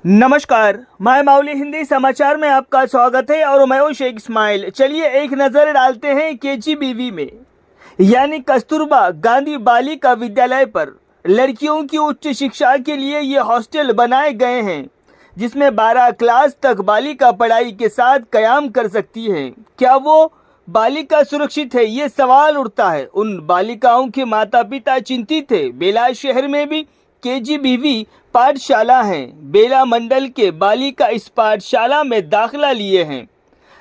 नमस्कार, मैं माउली हिंदी समाचार में आपका स्वागत है और मैं हूं शेख इस्माइल। चलिए एक नज़र डालते हैं केजीबीवी में यानी कस्तूरबा गांधी बालिका विद्यालय पर। लड़कियों की उच्च शिक्षा के लिए ये हॉस्टल बनाए गए हैं जिसमें 12 क्लास तक बालिका पढ़ाई के साथ कयाम कर सकती हैं। क्या वो बालिका सुरक्षित है, ये सवाल उठता है। उन बालिकाओं के माता पिता चिंतित थे। बेला शहर में भी केजीबीवी पाठशाला है। बेला मंडल के बालिका इस पाठशाला में दाखिला लिए हैं।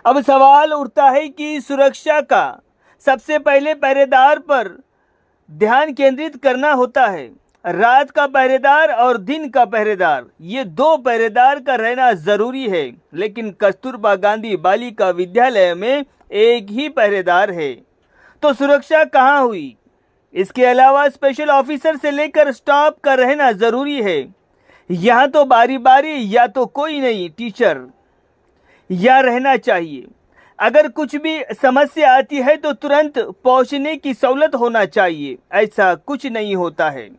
अब सवाल उठता है कि सुरक्षा का सबसे पहले पहरेदार पर ध्यान केंद्रित करना होता है। रात का पहरेदार और दिन का पहरेदार, ये दो पहरेदार का रहना जरूरी है, लेकिन कस्तूरबा गांधी बालिका विद्यालय में एक ही पहरेदार है, तो सुरक्षा कहाँ हुई? इसके अलावा स्पेशल ऑफिसर से लेकर स्टाफ का रहना जरूरी है। यहाँ तो बारी बारी या तो कोई नहीं टीचर या रहना चाहिए। अगर कुछ भी समस्या आती है तो तुरंत पहुंचने की सहूलत होना चाहिए। ऐसा कुछ नहीं होता है।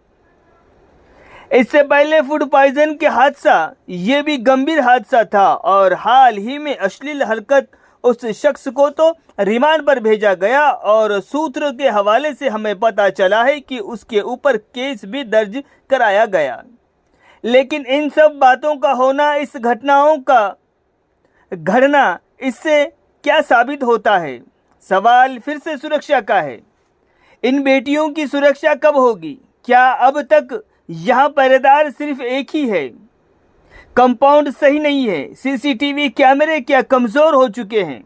इससे पहले फूड पॉइजन के हादसा, ये भी गंभीर हादसा था और हाल ही में अश्लील हरकत उस शख्स को तो रिमांड पर भेजा गया और सूत्रों के हवाले से हमें पता चला है कि उसके ऊपर केस भी दर्ज कराया गया। लेकिन इन सब बातों का होना, इस घटनाओं का घटना, इससे क्या साबित होता है? सवाल फिर से सुरक्षा का है। इन बेटियों की सुरक्षा कब होगी? क्या अब तक यहाँ पहरेदार सिर्फ एक ही है? कंपाउंड सही नहीं है? सीसीटीवी कैमरे क्या कमजोर हो चुके हैं?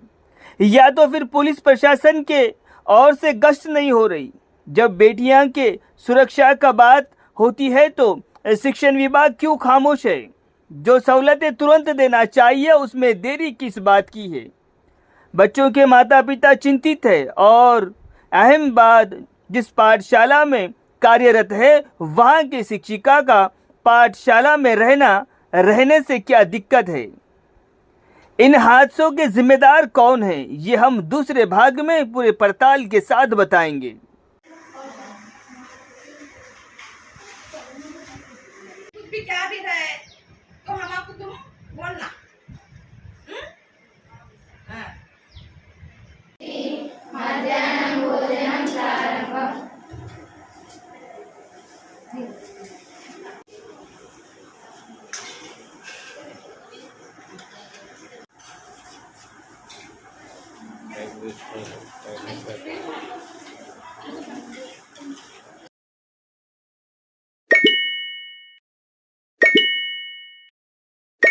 या तो फिर पुलिस प्रशासन के ओर से गश्त नहीं हो रही? जब बेटियां के सुरक्षा का बात होती है तो शिक्षण विभाग क्यों खामोश है? जो सहूलतें तुरंत देना चाहिए उसमें देरी किस बात की है? बच्चों के माता पिता चिंतित है और अहम बात, जिस पाठशाला में कार्यरत है वहां की शिक्षिका का पाठशाला में रहने से क्या दिक्कत है? इन हादसों के जिम्मेदार कौन हैं, ये हम दूसरे भाग में पूरे पड़ताल के साथ बताएंगे। कुछ भी क्या भी रहे तो हमको तुम बोलना। मध्याह्न भोजनं प्रारंभम्।